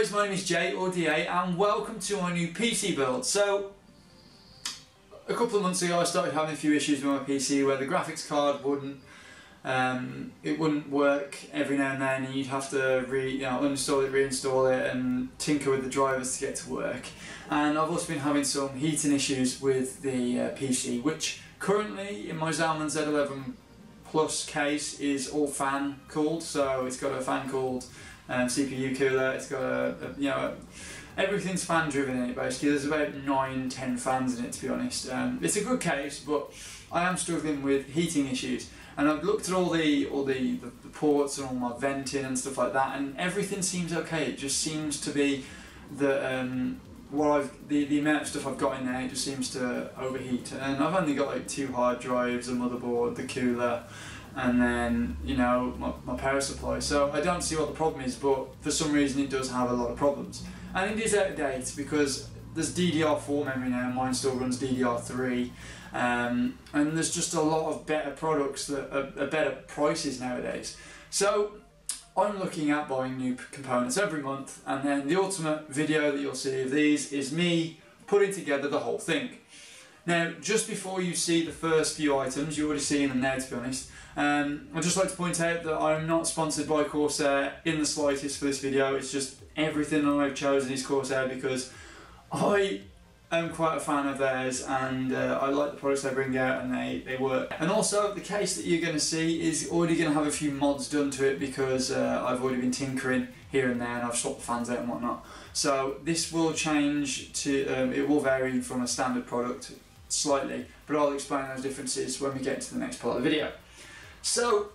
guys, my name is Jay or DA and welcome to my new PC build. So a couple of months ago I started having a few issues with my PC where the graphics card wouldn't work every now and then, and you'd have to uninstall it, reinstall it and tinker with the drivers to get to work. And I've also been having some heating issues with the PC, which currently in my ZALMAN Z11 Plus case is all fan cooled, so it's got a fan cooled CPU cooler. It's got everything's fan driven in it basically. There's about 9-10 fans in it, to be honest. It's a good case, but I am struggling with heating issues, and I've looked at all the ports and all my venting and stuff like that, and everything seems okay. It just seems to be that the amount of stuff I've got in there, it just seems to overheat. And I've only got like 2 hard drives, a motherboard, the cooler, and then my power supply. So I don't see what the problem is, but for some reason it does have a lot of problems. And it is out of date because there's DDR4 memory now. Mine still runs DDR3, and there's just a lot of better products that are better prices nowadays. So I'm looking at buying new components every month, and then the ultimate video that you'll see of these is me putting together the whole thing. Now, just before you see the first few items, you're already seeing them now, to be honest, I'd just like to point out that I'm not sponsored by Corsair in the slightest for this video. It's just everything I've chosen is Corsair because I am quite a fan of theirs, and I like the products they bring out, and they work. And also the case that you're going to see is already going to have a few mods done to it because I've already been tinkering here and there, and I've swapped the fans out and whatnot. So this will change to, it will vary from a standard product slightly, but I'll explain those differences when we get to the next part of the video. So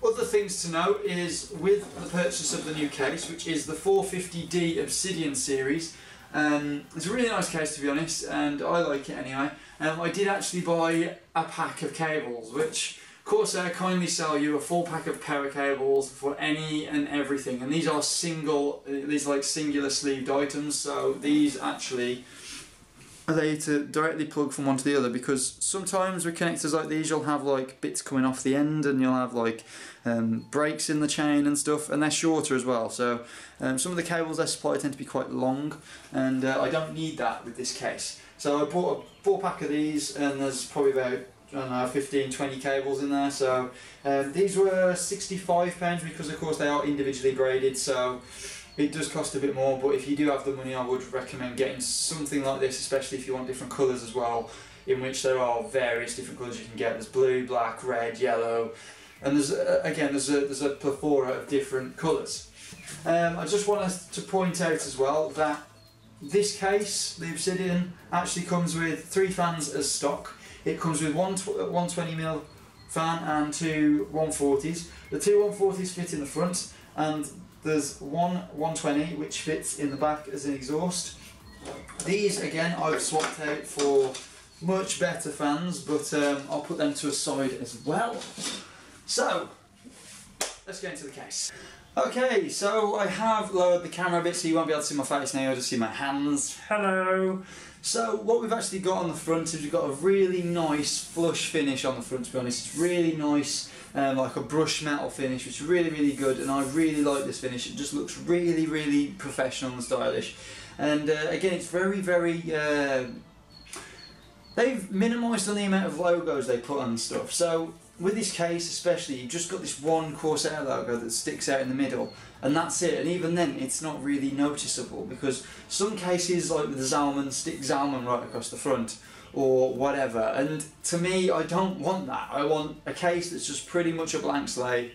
other things to note is with the purchase of the new case, which is the 450D Obsidian series. It's a really nice case, to be honest, and I like it anyway. I did actually buy a pack of cables, which Corsair kindly sell you a full pack of power cables for any and everything, and these are like singular sleeved items, so these actually are there to directly plug from one to the other, because sometimes with connectors like these you'll have like bits coming off the end, and you'll have like breaks in the chain and stuff, and they're shorter as well. So some of the cables they supply tend to be quite long, and I don't need that with this case. So I bought a 4-pack of these, and there's probably about, I don't know, 15-20 cables in there. So these were £65 because of course they are individually graded, so it does cost a bit more, but if you do have the money I would recommend getting something like this, especially if you want different colours as well, in which there are various different colours you can get. There's blue, black, red, yellow, and there's a plethora of different colours. I just want to point out as well that this case, the Obsidian, actually comes with 3 fans as stock. It comes with one 120mm fan and 2 140s. The 2 140s fit in the front, and there's one 120 which fits in the back as an exhaust. These again I've swapped out for much better fans, but I'll put them to a side as well. So let's get into the case. Okay, so I have lowered the camera a bit so you won't be able to see my face now, you'll just see my hands. Hello! So what we've actually got on the front is we've got a really nice flush finish on the front, to be honest. It's really nice, like a brush metal finish, which is really good, and I really like this finish. It just looks really professional and stylish. And again, it's very they've minimised on the amount of logos they put on stuff. So with this case especially, you've just got this one Corsair logo that sticks out in the middle, and that's it. And even then it's not really noticeable, because some cases like with the ZALMAN stick ZALMAN right across the front or whatever, and to me I don't want that. I want a case that's just pretty much a blank slate.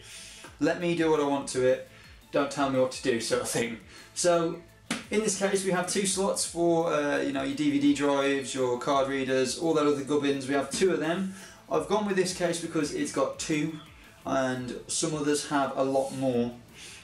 Let me do what I want to it, don't tell me what to do, sort of thing. So in this case we have 2 slots for your DVD drives, your card readers, all those other gubbins. We have 2 of them. I've gone with this case because it's got 2, and some others have a lot more,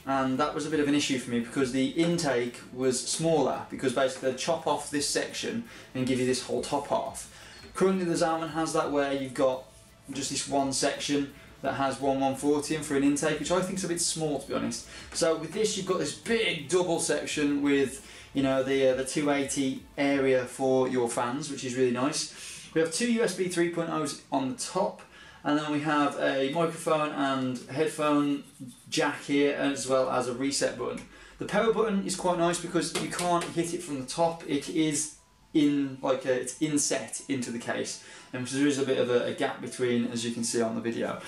and that was a bit of an issue for me because the intake was smaller, because basically they chop off this section and give you this whole top half. Currently the ZALMAN has that where you've got just this one section that has one 140 in for an intake, which I think is a bit small, to be honest. So with this you've got this big double section with the 280 area for your fans, which is really nice. We have 2 USB 3.0s on the top, and then we have a microphone and headphone jack here, as well as a reset button. The power button is quite nice because you can't hit it from the top. It is in it's inset into the case, and there is a bit of a gap between, as you can see on the video.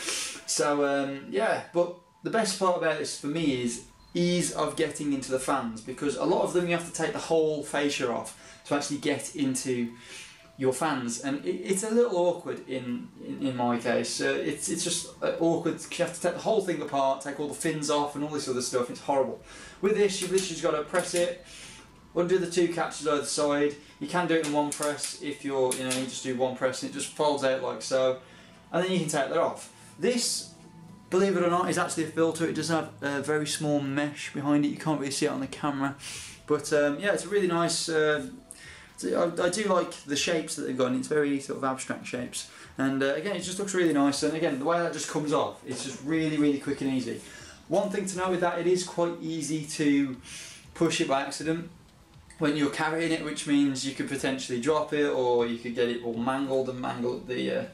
So yeah, but the best part about this for me is ease of getting into the fans, because a lot of them you have to take the whole fascia off to actually get into your fans, and it's a little awkward in my case. It's just awkward. You have to take the whole thing apart, take all the fins off and all this other stuff. It's horrible. With this, you've literally just got to press it, undo the two catches either side. You can do it in one press if you just do one press and it just folds out like so, and then you can take that off. This, believe it or not, is actually a filter. It does have a very small mesh behind it. You can't really see it on the camera, but yeah, it's a really nice. I do like the shapes that they've got, and it's very sort of abstract shapes, and again, it just looks really nice, and again, the way that just comes off, it's just really quick and easy. One thing to note with that, it is quite easy to push it by accident when you're carrying it, which means you could potentially drop it, or you could get it all mangled and mangle the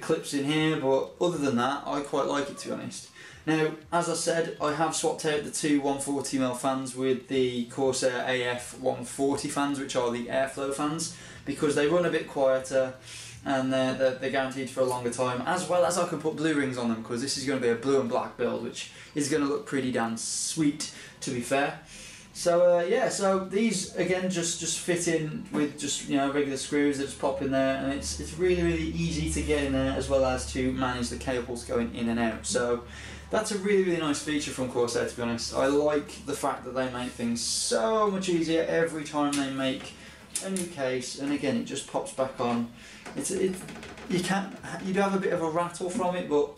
clips in here, but other than that, I quite like it, to be honest. Now, as I said, I have swapped out the two 140mm fans with the Corsair AF 140 fans, which are the airflow fans, because they run a bit quieter and they're guaranteed for a longer time, as well as I can put blue rings on them, because this is going to be a blue and black build, which is going to look pretty damn sweet, to be fair. So yeah, so these again just fit in with just regular screws that just pop in there, and it's really easy to get in there, as well as to manage the cables going in and out. So that's a really nice feature from Corsair, to be honest. I like the fact that they make things so much easier every time they make a new case, and again it just pops back on. You do have a bit of a rattle from it, but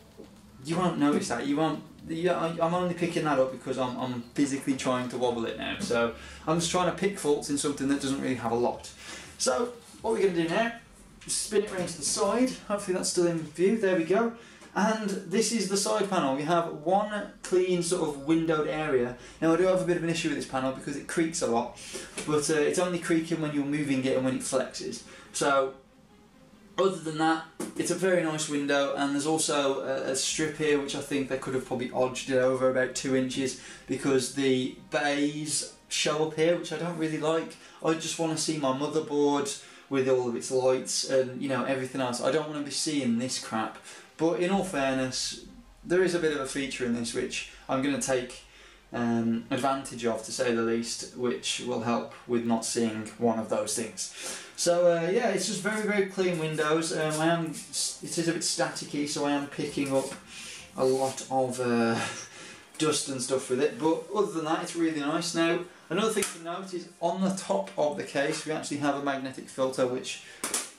you won't notice that. You won't. Yeah, I'm only picking that up because I'm physically trying to wobble it now. So I'm just trying to pick faults in something that doesn't really have a lot. So what we're going to do now, just spin it around to the side. Hopefully that's still in view. There we go. And this is the side panel. We have one clean sort of windowed area. Now I do have a bit of an issue with this panel because it creaks a lot, but it's only creaking when you're moving it and when it flexes. So other than that, it's a very nice window, and there's also a strip here which I think they could have probably odged it over about 2 inches, because the bays show up here, which I don't really like. I just want to see my motherboard with all of its lights and everything else. I don't want to be seeing this crap. But in all fairness, there is a bit of a feature in this which I'm going to take advantage of, to say the least, which will help with not seeing one of those things. So yeah, it's just very clean windows. It is a bit staticky, so I am picking up a lot of dust and stuff with it, but other than that, it's really nice. Now, another thing to note is on the top of the case we actually have a magnetic filter which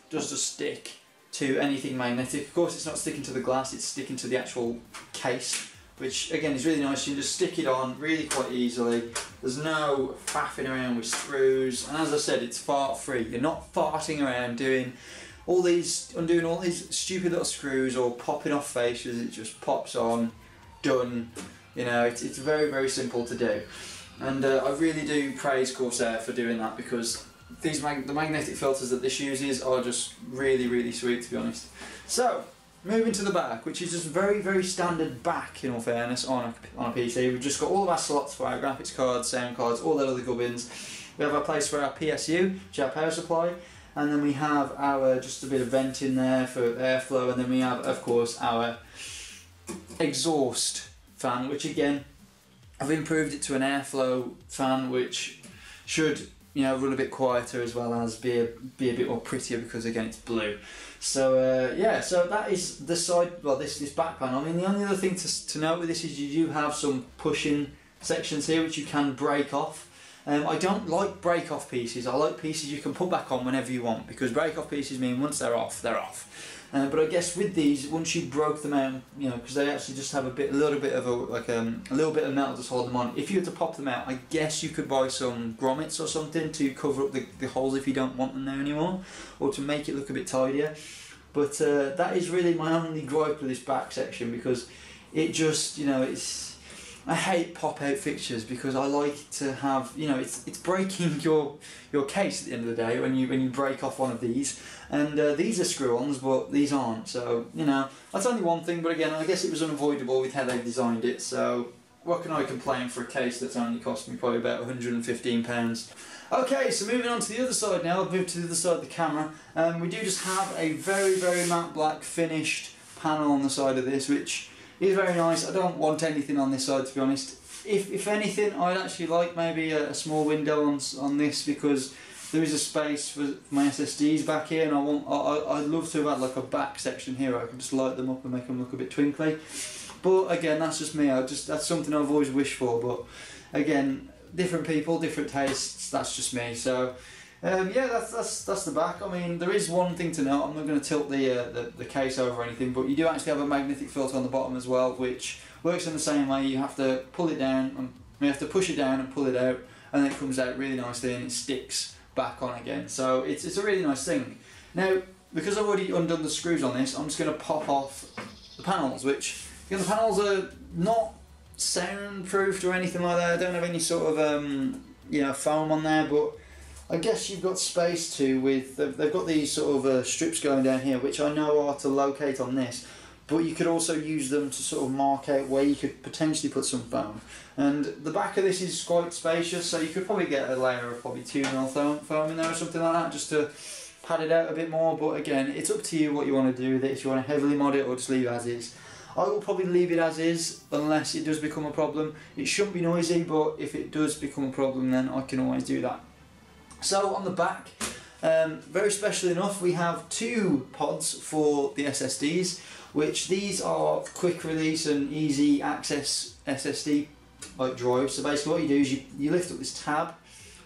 does just stick to anything magnetic. Of course, it's not sticking to the glass, it's sticking to the actual case, which again is really nice. You can just stick it on really quite easily. There's no faffing around with screws, and as I said, it's fart free. You're not farting around doing all these stupid little screws or popping off fascias. It just pops on, done. It's very simple to do, and I really do praise Corsair for doing that, because the magnetic filters that this uses are just really sweet, to be honest. So moving to the back, which is just very standard back, in all fairness, on a PC. We've just got all of our slots for our graphics cards, sound cards, all that other gubbins. We have our place for our PSU, which is our power supply, and then we have our just a bit of vent in there for airflow, and then we have, of course, our exhaust fan, which again, I've improved it to an airflow fan, which should run a bit quieter, as well as be a bit more prettier, because again it's blue. So yeah, so that is the side, well, this back panel. I mean, the only other thing to note with this is you do have some pushing sections here which you can break off. I don't like break off pieces. I like pieces you can put back on whenever you want, because break off pieces mean once they're off, they're off. But I guess with these, once you broke them out, because they actually just have a little bit of metal to hold them on. If you were to pop them out, I guess you could buy some grommets or something to cover up the holes if you don't want them there anymore, or to make it look a bit tidier. But that is really my only gripe with this back section, because it just, I hate pop-out fixtures, because I like to have, it's breaking your case at the end of the day when you break off one of these, and these are screw-ons, but these aren't. So that's only one thing, but again, I guess it was unavoidable with how they designed it. So what can I complain for a case that's only cost me probably about £115? Okay, so moving on to the other side now, I've moved to the other side of the camera. We do just have a very, very matte black finished panel on the side of this, which is very nice. I don't want anything on this side, to be honest. If anything, I'd actually like maybe a small window on this, because there is a space for my SSDs back here, and I'd love to have like a back section here where I can just light them up and make them look a bit twinkly. But again, that's just me. That's something I've always wished for. But again, different people, different tastes. That's just me. So yeah, that's the back. I mean, there is one thing to note. I'm not going to tilt the case over or anything, but you do actually have a magnetic filter on the bottom as well, which works in the same way. You have to pull it down, and you have to push it down and pull it out, and then it comes out really nicely and it sticks back on again. So it's a really nice thing. Now, because I've already undone the screws on this, I'm just going to pop off the panels, which, again, the panels are not soundproofed or anything like that. I don't have any sort of you know, foam on there, but I guess you've got space to with they've got these sort of strips going down here, which I know are to locate on this, but you could also use them to sort of mark out where you could potentially put some foam. And the back of this is quite spacious, so you could probably get a layer of probably 2mm foam in there or something like that, just to pad it out a bit more. But again, it's up to you what you want to do with it, if you want to heavily mod it or just leave it as is. I will probably leave it as is unless it does become a problem. It shouldn't be noisy, but if it does become a problem, then I can always do that. So on the back, very special enough, we have two pods for the SSDs, which these are quick release and easy access SSD like drives. So basically what you do is you lift up this tab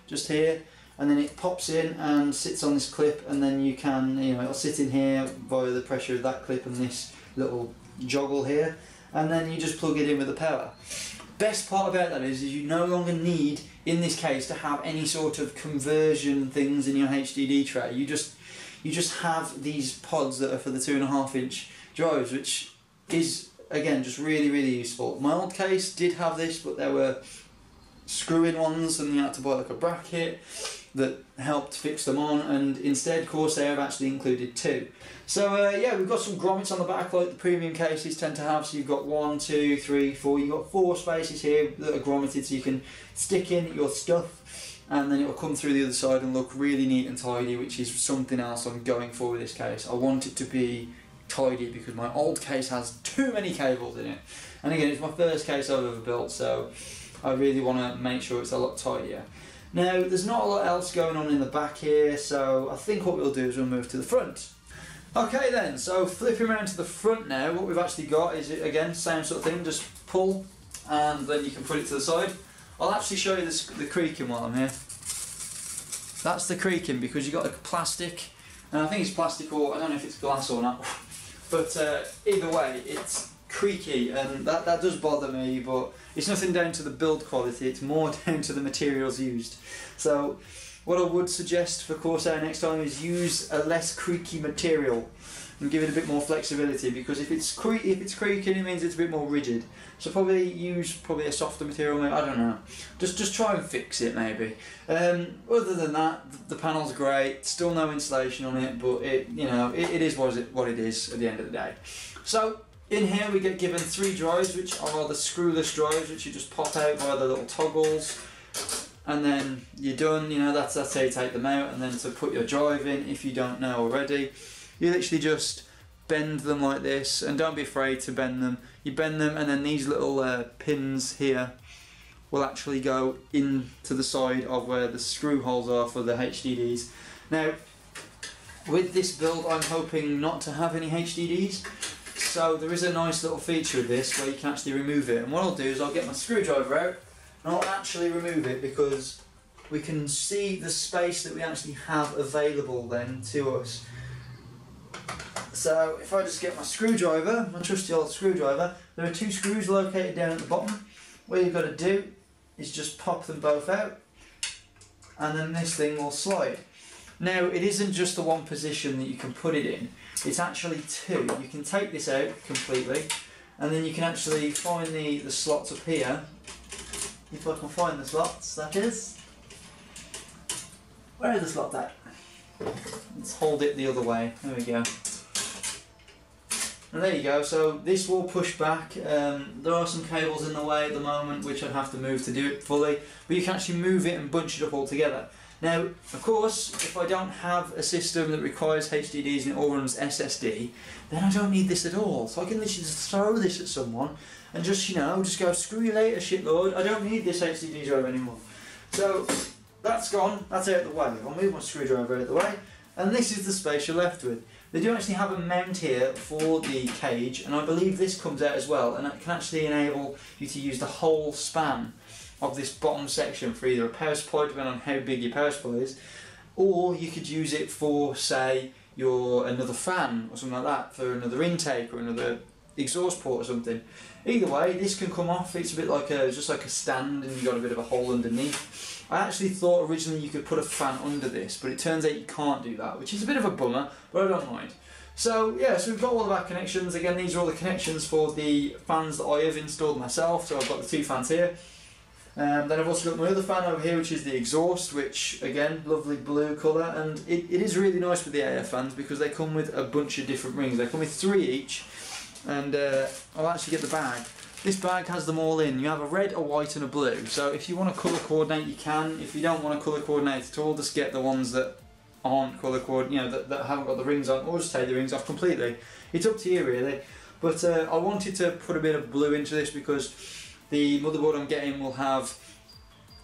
just here, and then it pops in and sits on this clip, and then you can, you know, it'll sit in here via the pressure of that clip and this little joggle here, and then you just plug it in with the power. Best part about that is you no longer need, in this case, to have any sort of conversion things in your HDD tray. You just have these pods that are for the 2.5-inch drives, which is, again, just really, really useful. My old case did have this, but there were screw-in ones, and you had to buy like a bracket that helped fix them on, and instead Corsair have actually included two. So yeah, we've got some grommets on the back like the premium cases tend to have. So you've got 1, 2, 3, 4. You've got 4 spaces here that are grommeted, so you can stick in your stuff, and then it will come through the other side and look really neat and tidy, which is something else I'm going for with this case. I want it to be tidy because my old case has too many cables in it, and again, it's my first case I've ever built, so I really want to make sure it's a lot tidier. Now, there's not a lot else going on in the back here, so I think what we'll do is we'll move to the front. Okay then, so flipping around to the front now, what we've actually got is, again, same sort of thing, just pull and then you can put it to the side. I'll actually show you the creaking while I'm here. That's the creaking because you've got a plastic, and I think it's plastic, or I don't know if it's glass or not, but either way, it's creaky, and that does bother me, but it's nothing down to the build quality, it's more down to the materials used. So what I would suggest for Corsair next time is use a less creaky material and give it a bit more flexibility, because if it's creaking, it means it's a bit more rigid. So probably use a softer material, maybe, I don't know. Just try and fix it maybe. Other than that, the panel's great. Still no insulation on it, but it is what it is at the end of the day. So in here we get given 3 drives, which are the screwless drives, which you just pop out via the little toggles, and then you're done. You know, that's how you take them out. And then to put your drive in, if you don't know already, you literally just bend them like this, and don't be afraid to bend them. You bend them, and then these little pins here will actually go into the side of where the screw holes are for the HDDs. Now, with this build, I'm hoping not to have any HDDs. So there is a nice little feature with this where you can actually remove it, and what I'll do is I'll get my screwdriver out and I'll actually remove it, because we can see the space that we actually have available then to us. So if I just get my screwdriver, my trusty old screwdriver, there are 2 screws located down at the bottom. What you've got to do is just pop them both out, and then this thing will slide. Now, it isn't just the one position that you can put it in, it's actually 2. You can take this out completely, and then you can actually find the slots up here. If I can find the slots, that is. Where is the slot at? Let's hold it the other way, there we go. And there you go, so this will push back. There are some cables in the way at the moment which I'd have to move to do it fully, but you can actually move it and bunch it up all together. Now, of course, if I don't have a system that requires HDDs and it all runs SSD, then I don't need this at all. So I can literally just throw this at someone and just, you know, just go, screw you later, shitlord, I don't need this HDD drive anymore. So that's gone, that's out of the way. I'll move my screwdriver out of the way, and this is the space you're left with. They do actually have a mount here for the cage, and I believe this comes out as well, and that can actually enable you to use the whole span of this bottom section for either a power supply, depending on how big your power supply is, or you could use it for, say, another fan or something like that, for another intake or another exhaust port or something. Either way, this can come off. It's a bit like just like a stand, and you've got a bit of a hole underneath. I actually thought originally you could put a fan under this, but it turns out you can't do that, which is a bit of a bummer, but I don't mind. So yeah, so we've got all of our connections. Again, these are all the connections for the fans that I have installed myself. So I've got the two fans here. Then I've also got my other fan over here, which is the exhaust, which again, lovely blue colour, and it is really nice with the AF fans because they come with a bunch of different rings. They come with 3 each, and I'll actually get the bag. This bag has them all in. You have a red, a white and a blue. So if you want to colour coordinate, you can. If you don't want to colour coordinate at all, just get the ones that aren't colour coordinated, you know, that haven't got the rings on, or just take the rings off completely. It's up to you really. But I wanted to put a bit of blue into this because the motherboard I'm getting will have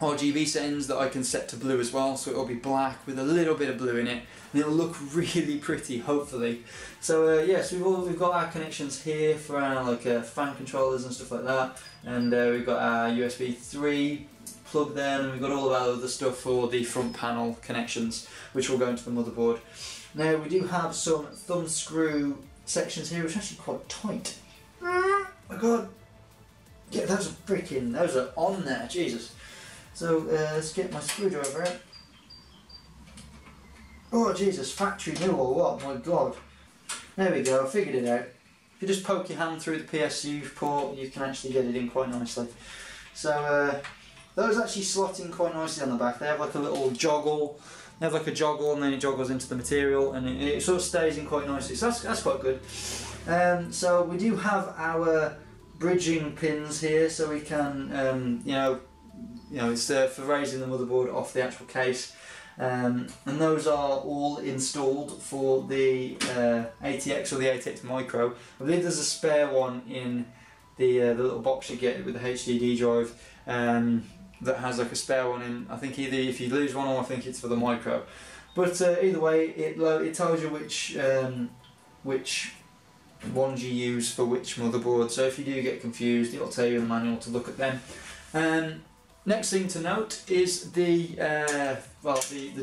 RGB settings that I can set to blue as well, so it'll be black with a little bit of blue in it, and it'll look really pretty, hopefully. So yes, we've got our connections here for our fan controllers and stuff like that, and we've got our USB 3 plug there, and we've got all of our other stuff for the front panel connections, which will go into the motherboard. Now we do have some thumb screw sections here, which are actually quite tight. Oh my god! Yeah, those are on there, Jesus. So let's get my screwdriver out. Oh Jesus, factory new or what? My god. There we go, I figured it out. If you just poke your hand through the PSU port, you can actually get it in quite nicely. So those actually slot in quite nicely on the back. They have like a little joggle. They have like a joggle, and then it joggles into the material, and it sort of stays in quite nicely. So that's quite good. So we do have our bridging pins here, so we can it's for raising the motherboard off the actual case, and those are all installed for the ATX or the ATX Micro. I believe there's a spare one in the little box you get with the HDD drive that has like a spare one in. I think either if you lose one, or I think it's for the Micro. But either way, it tells you which ones you use for which motherboard, so if you do get confused, it'll tell you in the manual to look at them. Next thing to note is the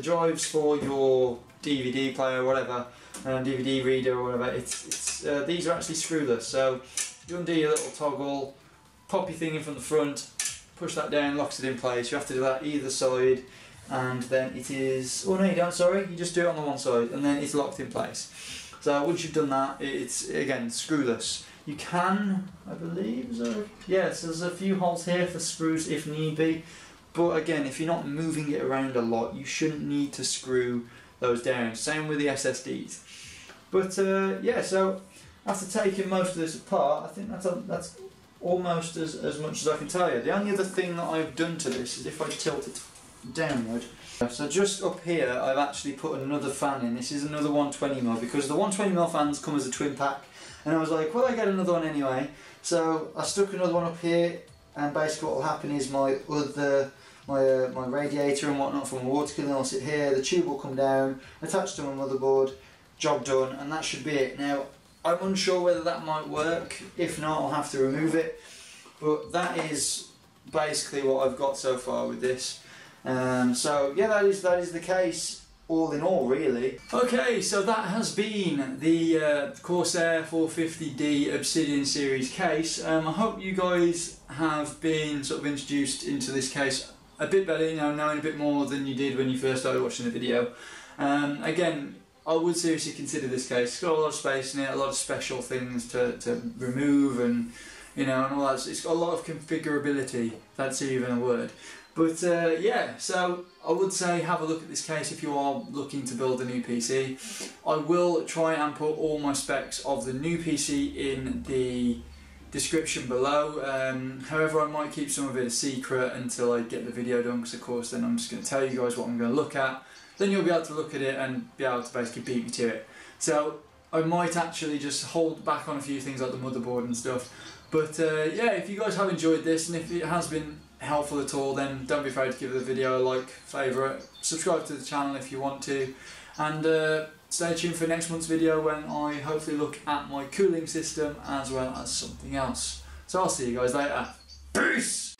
drives for your DVD player or whatever, DVD reader or whatever. These are actually screwless, so you undo your little toggle, pop your thing in from the front, push that down, locks it in place. You have to do that either side, and then it is. Oh no, you don't. Sorry, you just do it on the one side, and then it's locked in place. So once you've done that, it's again screwless. You can, I believe, yes, there's a few holes here for screws if need be, but again, if you're not moving it around a lot, you shouldn't need to screw those down. Same with the SSDs. But yeah, so after taking most of this apart, I think that's almost as much as I can tell you. The only other thing that I've done to this is if I tilt it downward. So just up here, I've actually put another fan in. This is another 120mm, because the 120mm fans come as a twin pack, and I was like, well, I get another one anyway. So I stuck another one up here, and basically what will happen is my radiator and whatnot from my water cooler will sit here, the tube will come down, attached to my motherboard, job done, and that should be it. Now, I'm unsure whether that might work. If not, I'll have to remove it. But that is basically what I've got so far with this. So yeah, that is the case all in all, really. Okay, so that has been the Corsair 450D Obsidian series case. I hope you guys have been sort of introduced into this case a bit better, you know, knowing a bit more than you did when you first started watching the video. Again, I would seriously consider this case. It's got a lot of space in it, a lot of special things to remove, and you know, and all that. It's got a lot of configurability, if that's even a word. But yeah, so I would say have a look at this case if you are looking to build a new PC. I will try and put all my specs of the new PC in the description below. However, I might keep some of it a secret until I get the video done, because of course then I'm just going to tell you guys what I'm going to look at. Then you'll be able to look at it and be able to basically beat me to it. So I might actually just hold back on a few things like the motherboard and stuff. But yeah, if you guys have enjoyed this, and if it has been helpful at all, then don't be afraid to give the video a like, favourite, subscribe to the channel if you want to, and stay tuned for next month's video when I hopefully look at my cooling system as well as something else. So I'll see you guys later. Peace!